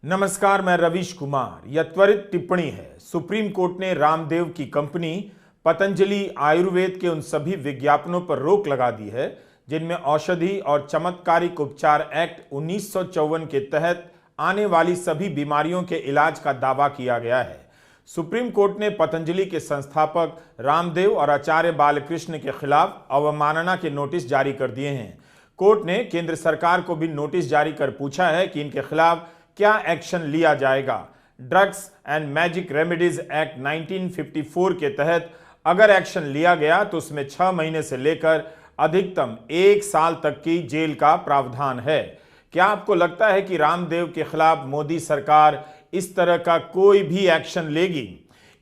नमस्कार, मैं रवीश कुमार। यह त्वरित टिप्पणी है। सुप्रीम कोर्ट ने रामदेव की कंपनी पतंजलि आयुर्वेद के उन सभी विज्ञापनों पर रोक लगा दी है जिनमें औषधि और चमत्कारिक उपचार एक्ट 1954 के तहत आने वाली सभी बीमारियों के इलाज का दावा किया गया है। सुप्रीम कोर्ट ने पतंजलि के संस्थापक रामदेव और आचार्य बालकृष्ण के खिलाफ अवमानना के नोटिस जारी कर दिए हैं। कोर्ट ने केंद्र सरकार को भी नोटिस जारी कर पूछा है कि इनके खिलाफ क्या एक्शन लिया जाएगा। Drugs and magic remedies act 1954 के तहत अगर एक्शन लिया गया तो उसमें 6 महीने से लेकर अधिकतम 1 साल तक की जेल का प्रावधान है। क्या आपको लगता है कि रामदेव के खिलाफ मोदी सरकार इस तरह का कोई भी एक्शन लेगी?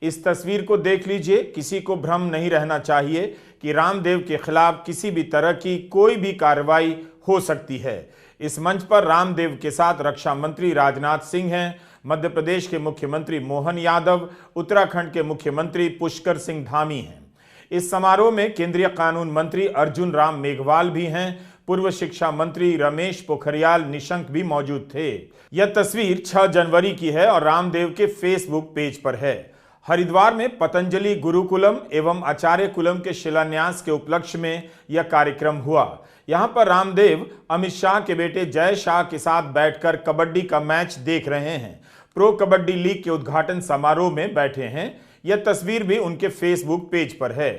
इस तस्वीर को देख लीजिए। किसी को भ्रम नहीं रहना चाहिए कि रामदेव के खिलाफ किसी भी तरह की कोई भी कार्रवाई हो सकती है। इस मंच पर रामदेव के साथ रक्षा मंत्री राजनाथ सिंह हैं, मध्य प्रदेश के मुख्यमंत्री मोहन यादव, उत्तराखंड के मुख्यमंत्री पुष्कर सिंह धामी हैं। इस समारोह में केंद्रीय कानून मंत्री अर्जुन राम मेघवाल भी हैं, पूर्व शिक्षा मंत्री रमेश पोखरियाल निशंक भी मौजूद थे। यह तस्वीर 6 जनवरी की है और रामदेव के फेसबुक पेज पर है। हरिद्वार में पतंजलि गुरुकुलम एवं आचार्य कुलम के शिलान्यास के उपलक्ष्य में यह कार्यक्रम हुआ। यहां पर रामदेव अमित शाह के बेटे जय शाह के साथ बैठकर कबड्डी का मैच देख रहे हैं। प्रो कबड्डी लीग के उद्घाटन समारोह में बैठे हैं। यह तस्वीर भी उनके फेसबुक पेज पर है।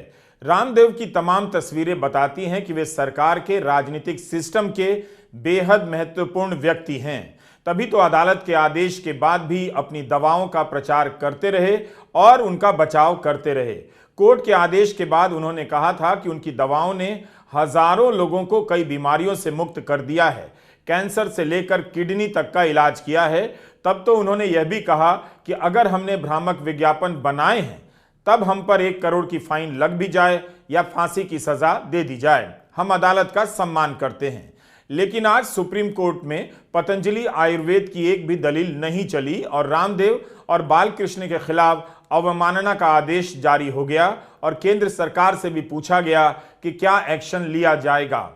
रामदेव की तमाम तस्वीरें बताती हैं कि वे सरकार के राजनीतिक सिस्टम के बेहद महत्वपूर्ण व्यक्ति हैं। तभी तो अदालत के आदेश के बाद भी अपनी दवाओं का प्रचार करते रहे और उनका बचाव करते रहे। कोर्ट के आदेश के बाद उन्होंने कहा था कि उनकी दवाओं ने हजारों लोगों को कई बीमारियों से मुक्त कर दिया है, कैंसर से लेकर किडनी तक का इलाज किया है। तब तो उन्होंने यह भी कहा कि अगर हमने भ्रामक विज्ञापन बनाए हैं तब हम पर 1 करोड़ की फाइन लग भी जाए या फांसी की सजा दे दी जाए, हम अदालत का सम्मान करते हैं। लेकिन आज सुप्रीम कोर्ट में पतंजलि आयुर्वेद की एक भी दलील नहीं चली और रामदेव और बालकृष्ण के खिलाफ अवमानना का आदेश जारी हो गया और केंद्र सरकार से भी पूछा गया कि क्या एक्शन लिया जाएगा।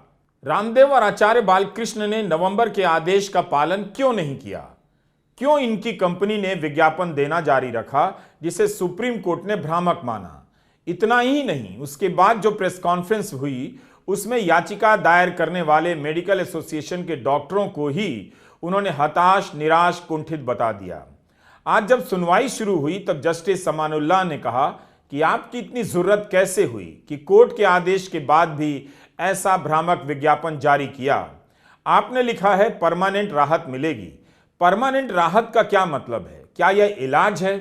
रामदेव और आचार्य बालकृष्ण ने नवंबर के आदेश का पालन क्यों नहीं किया? क्यों इनकी कंपनी ने विज्ञापन देना जारी रखा जिसे सुप्रीम कोर्ट ने भ्रामक माना? इतना ही नहीं, उसके बाद जो प्रेस कॉन्फ्रेंस हुई उसमें याचिका दायर करने वाले मेडिकल एसोसिएशन के डॉक्टरों को ही उन्होंने हताश, निराश, कुंठित बता दिया। आज जब सुनवाई शुरू हुई तब जस्टिस समानुल्लाह ने कहा कि आपकी इतनी जरूरत कैसे हुई कि कोर्ट के आदेश के बाद भी ऐसा भ्रामक विज्ञापन जारी किया। आपने लिखा है परमानेंट राहत मिलेगी। परमानेंट राहत का क्या मतलब है? क्या यह इलाज है?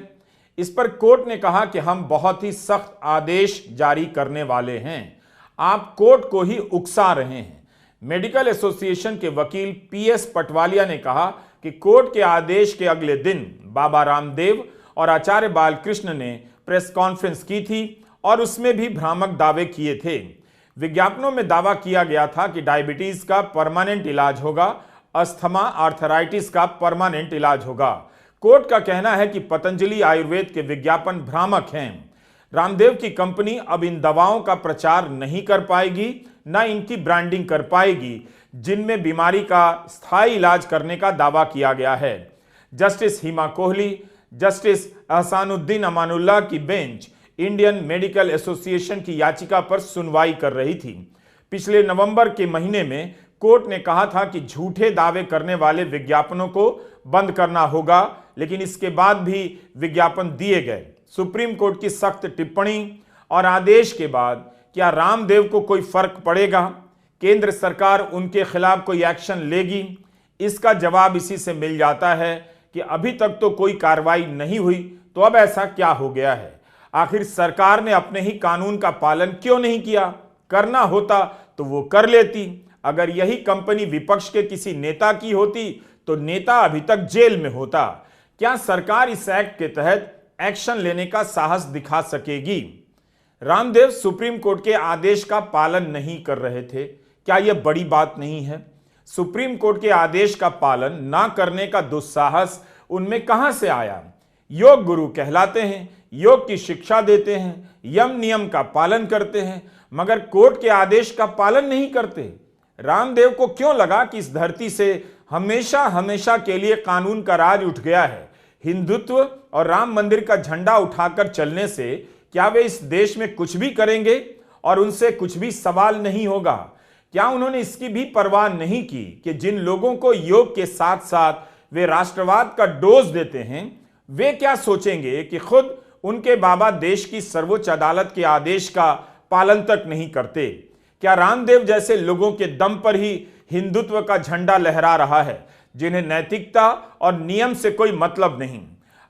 इस पर कोर्ट ने कहा कि हम बहुत ही सख्त आदेश जारी करने वाले हैं। आप कोर्ट को ही उकसा रहे हैं। मेडिकल एसोसिएशन के वकील PS पटवालिया ने कहा कि कोर्ट के आदेश के अगले दिन बाबा रामदेव और आचार्य बालकृष्ण ने प्रेस कॉन्फ्रेंस की थी और उसमें भी भ्रामक दावे किए थे। विज्ञापनों में दावा किया गया था कि डायबिटीज का परमानेंट इलाज होगा, अस्थमा, आर्थराइटिस का परमानेंट इलाज होगा। कोर्ट का कहना है कि पतंजलि आयुर्वेद के विज्ञापन भ्रामक हैं। रामदेव की कंपनी अब इन दवाओं का प्रचार नहीं कर पाएगी, न इनकी ब्रांडिंग कर पाएगी जिनमें बीमारी का स्थायी इलाज करने का दावा किया गया है। जस्टिस हिमा कोहली, जस्टिस एहसानुद्दीन अमानुल्लाह की बेंच इंडियन मेडिकल एसोसिएशन की याचिका पर सुनवाई कर रही थी। पिछले नवंबर के महीने में कोर्ट ने कहा था कि झूठे दावे करने वाले विज्ञापनों को बंद करना होगा, लेकिन इसके बाद भी विज्ञापन दिए गए। सुप्रीम कोर्ट की सख्त टिप्पणी और आदेश के बाद क्या रामदेव को कोई फर्क पड़ेगा? केंद्र सरकार उनके खिलाफ कोई एक्शन लेगी? इसका जवाब इसी से मिल जाता है कि अभी तक तो कोई कार्रवाई नहीं हुई, तो अब ऐसा क्या हो गया है? आखिर सरकार ने अपने ही कानून का पालन क्यों नहीं किया? करना होता तो वो कर लेती। अगर यही कंपनी विपक्ष के किसी नेता की होती तो नेता अभी तक जेल में होता। क्या सरकार इस एक्ट के तहत एक्शन लेने का साहस दिखा सकेगी? रामदेव सुप्रीम कोर्ट के आदेश का पालन नहीं कर रहे थे। क्या यह बड़ी बात नहीं है? सुप्रीम कोर्ट के आदेश का पालन ना करने का दुस्साहस उनमें कहां से आया? योग गुरु कहलाते हैं, योग की शिक्षा देते हैं, यम नियम का पालन करते हैं, मगर कोर्ट के आदेश का पालन नहीं करते। रामदेव को क्यों लगा कि इस धरती से हमेशा हमेशा के लिए कानून का राज उठ गया है। हिंदुत्व और राम मंदिर का झंडा उठाकर चलने से क्या वे इस देश में कुछ भी करेंगे और उनसे कुछ भी सवाल नहीं होगा? क्या उन्होंने इसकी भी परवाह नहीं की कि जिन लोगों को योग के साथ साथ वे राष्ट्रवाद का डोज देते हैं, वे क्या सोचेंगे कि खुद उनके बाबा देश की सर्वोच्च अदालत के आदेश का पालन तक नहीं करते? क्या रामदेव जैसे लोगों के दम पर ही हिंदुत्व का झंडा लहरा रहा है, जिन्हें नैतिकता और नियम से कोई मतलब नहीं?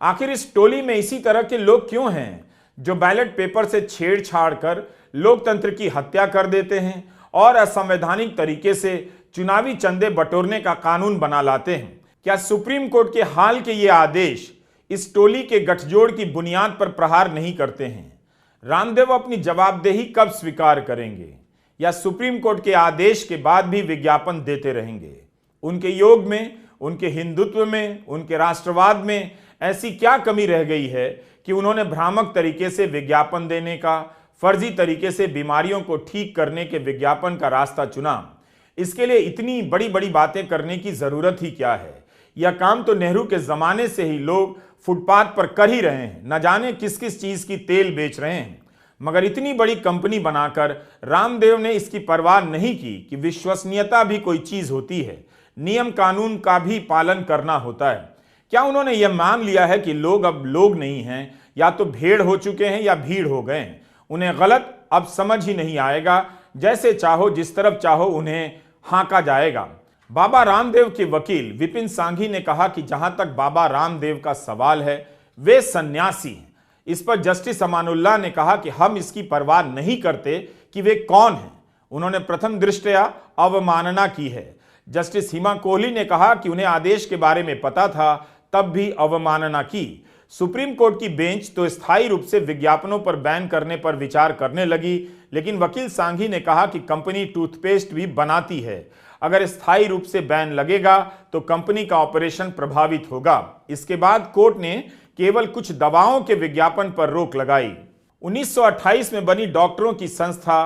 आखिर इस टोली में इसी तरह के लोग क्यों हैं जो बैलेट पेपर से छेड़छाड़ कर लोकतंत्र की हत्या कर देते हैं और असंवैधानिक तरीके से चुनावी चंदे बटोरने का कानून बना लाते हैं? क्या सुप्रीम कोर्ट के हाल के ये आदेश इस टोली के गठजोड़ की बुनियाद पर प्रहार नहीं करते हैं? रामदेव अपनी जवाबदेही कब स्वीकार करेंगे, या सुप्रीम कोर्ट के आदेश के बाद भी विज्ञापन देते रहेंगे? उनके योग में, उनके हिंदुत्व में, उनके राष्ट्रवाद में ऐसी क्या कमी रह गई है कि उन्होंने भ्रामक तरीके से विज्ञापन देने का, फर्जी तरीके से बीमारियों को ठीक करने के विज्ञापन का रास्ता चुना? इसके लिए इतनी बड़ी बड़ी बातें करने की जरूरत ही क्या है? यह काम तो नेहरू के जमाने से ही लोग फुटपाथ पर कर ही रहे हैं। न जाने किस किस चीज की तेल बेच रहे हैं, मगर इतनी बड़ी कंपनी बनाकर रामदेव ने इसकी परवाह नहीं की कि विश्वसनीयता भी कोई चीज होती है, नियम कानून का भी पालन करना होता है। क्या उन्होंने यह मान लिया है कि लोग अब लोग नहीं हैं, या तो भेड़ हो चुके हैं या भीड़ हो गए हैं? उन्हें गलत अब समझ ही नहीं आएगा, जैसे चाहो जिस तरफ चाहो उन्हें हाँका जाएगा। बाबा रामदेव के वकील विपिन सांघी ने कहा कि जहां तक बाबा रामदेव का सवाल है, वे सन्यासी हैं। इस पर जस्टिस अमानुल्लाह ने कहा कि हम इसकी परवाह नहीं करते कि वे कौन हैं, उन्होंने प्रथम दृष्टया अवमानना की है। जस्टिस हिमा कोहली ने कहा कि उन्हें आदेश के बारे में पता था, तब भी अवमानना की। सुप्रीम कोर्ट की बेंच तो स्थायी रूप से विज्ञापनों पर बैन करने पर विचार करने लगी, लेकिन वकील सांघी ने कहा कि कंपनी टूथपेस्ट भी बनाती है, अगर स्थायी रूप से बैन लगेगा तो कंपनी का ऑपरेशन प्रभावित होगा। इसके बाद कोर्ट ने केवल कुछ दवाओं के विज्ञापन पर रोक लगाई। 1928 में बनी डॉक्टरों की संस्था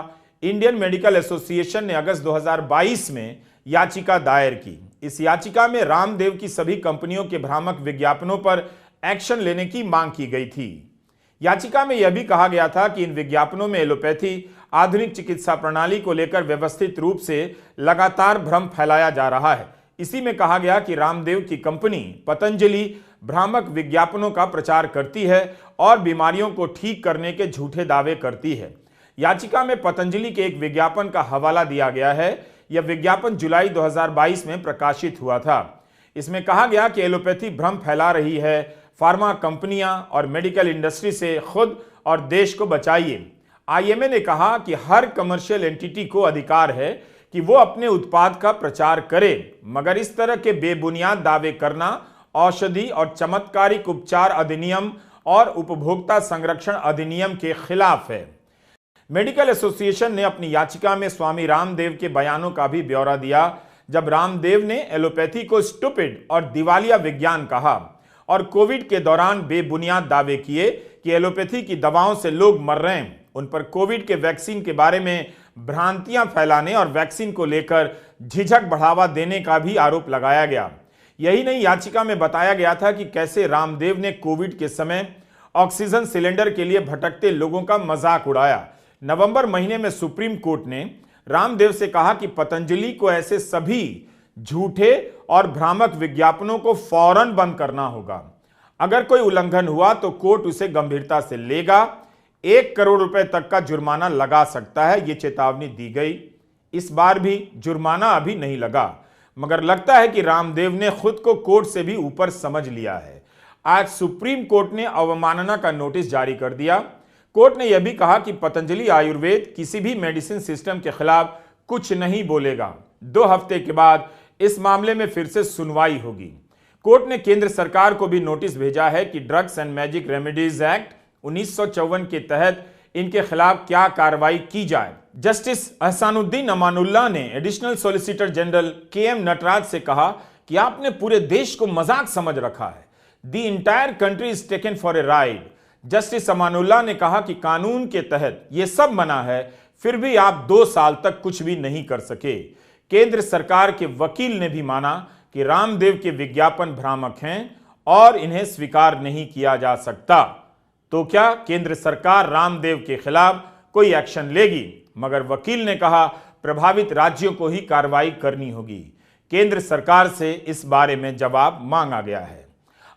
इंडियन मेडिकल एसोसिएशन ने अगस्त 2022 में याचिका दायर की। इस याचिका में रामदेव की सभी कंपनियों के भ्रामक विज्ञापनों पर एक्शन लेने की मांग की गई थी। याचिका में यह भी कहा गया था कि इन विज्ञापनों में एलोपैथी आधुनिक चिकित्सा प्रणाली को लेकर व्यवस्थित रूप से लगातार भ्रम फैलाया जा रहा है। इसी में कहा गया कि रामदेव की कंपनी पतंजलि भ्रामक विज्ञापनों का प्रचार करती है और बीमारियों को ठीक करने के झूठे दावे करती है। याचिका में पतंजलि के एक विज्ञापन का हवाला दिया गया है। यह विज्ञापन जुलाई 2022 में प्रकाशित हुआ था। इसमें कहा गया कि एलोपैथी भ्रम फैला रही है, फार्मा कंपनियां और मेडिकल इंडस्ट्री से खुद और देश को बचाइए। आईएमए ने कहा कि हर कमर्शियल एंटिटी को अधिकार है कि वो अपने उत्पाद का प्रचार करे, मगर इस तरह के बेबुनियाद दावे करना औषधि और चमत्कारिक उपचार अधिनियम और उपभोक्ता संरक्षण अधिनियम के खिलाफ है। मेडिकल एसोसिएशन ने अपनी याचिका में स्वामी रामदेव के बयानों का भी ब्यौरा दिया, जब रामदेव ने एलोपैथी को स्टूपिड और दिवालिया विज्ञान कहा और कोविड के दौरान बेबुनियाद दावे किए कि एलोपैथी की दवाओं से लोग मर रहे हैं। उन पर कोविड के वैक्सीन के बारे में भ्रांतियां फैलाने और वैक्सीन को लेकर झिझक बढ़ावा देने का भी आरोप लगाया गया। यही नहीं, याचिका में बताया गया था कि कैसे रामदेव ने कोविड के समय ऑक्सीजन सिलेंडर के लिए भटकते लोगों का मजाक उड़ाया। नवंबर महीने में सुप्रीम कोर्ट ने रामदेव से कहा कि पतंजलि को ऐसे सभी झूठे और भ्रामक विज्ञापनों को फौरन बंद करना होगा। अगर कोई उल्लंघन हुआ तो कोर्ट उसे गंभीरता से लेगा, 1 करोड़ रुपए तक का जुर्माना लगा सकता है, ये चेतावनी दी गई। इस बार भी जुर्माना अभी नहीं लगा, मगर लगता है कि रामदेव ने खुद को कोर्ट से भी ऊपर समझ लिया है। आज सुप्रीम कोर्ट ने अवमानना का नोटिस जारी कर दिया। कोर्ट ने यह भी कहा कि पतंजलि आयुर्वेद किसी भी मेडिसिन सिस्टम के खिलाफ कुछ नहीं बोलेगा। 2 हफ्ते के बाद इस मामले में फिर से सुनवाई होगी। कोर्ट ने केंद्र सरकार को भी नोटिस भेजा है कि drugs and magic remedies act 1954 के तहत इनके खिलाफ क्या कार्रवाई की जाए। जस्टिस अहसानुद्दीन अमानुल्लाह ने additional solicitor general KM Nataraj से कहा कि आपने पूरे देश को मजाक समझ रखा है। The entire country is taken for a ride. Justice Amanullah ने कहा कि कानून के तहत यह सब मना है, फिर भी आप 2 साल तक कुछ भी नहीं कर सके। केंद्र सरकार के वकील ने भी माना कि रामदेव के विज्ञापन भ्रामक हैं और इन्हें स्वीकार नहीं किया जा सकता। तो क्या केंद्र सरकार रामदेव के खिलाफ कोई एक्शन लेगी? मगर वकील ने कहा प्रभावित राज्यों को ही कार्रवाई करनी होगी। केंद्र सरकार से इस बारे में जवाब मांगा गया है।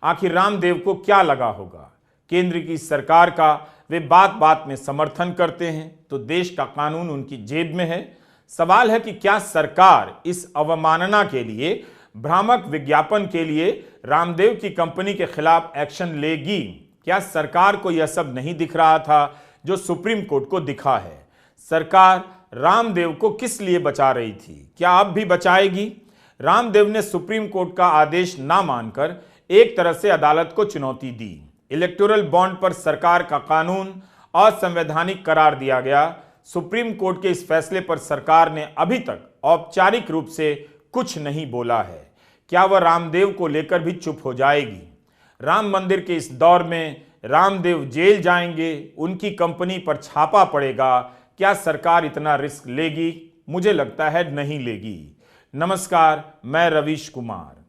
आखिर रामदेव को क्या लगा होगा? केंद्र की सरकार का वे बात बात में समर्थन करते हैं तो देश का कानून उनकी जेब में है। सवाल है कि क्या सरकार इस अवमानना के लिए, भ्रामक विज्ञापन के लिए रामदेव की कंपनी के खिलाफ एक्शन लेगी? क्या सरकार को यह सब नहीं दिख रहा था जो सुप्रीम कोर्ट को दिखा है? सरकार रामदेव को किस लिए बचा रही थी? क्या अब भी बचाएगी? रामदेव ने सुप्रीम कोर्ट का आदेश ना मानकर एक तरह से अदालत को चुनौती दी। इलेक्टोरल बॉन्ड पर सरकार का कानून असंवैधानिक करार दिया गया। सुप्रीम कोर्ट के इस फैसले पर सरकार ने अभी तक औपचारिक रूप से कुछ नहीं बोला है। क्या वह रामदेव को लेकर भी चुप हो जाएगी? राम मंदिर के इस दौर में रामदेव जेल जाएंगे, उनकी कंपनी पर छापा पड़ेगा। क्या सरकार इतना रिस्क लेगी? मुझे लगता है नहीं लेगी। नमस्कार, मैं रवीश कुमार।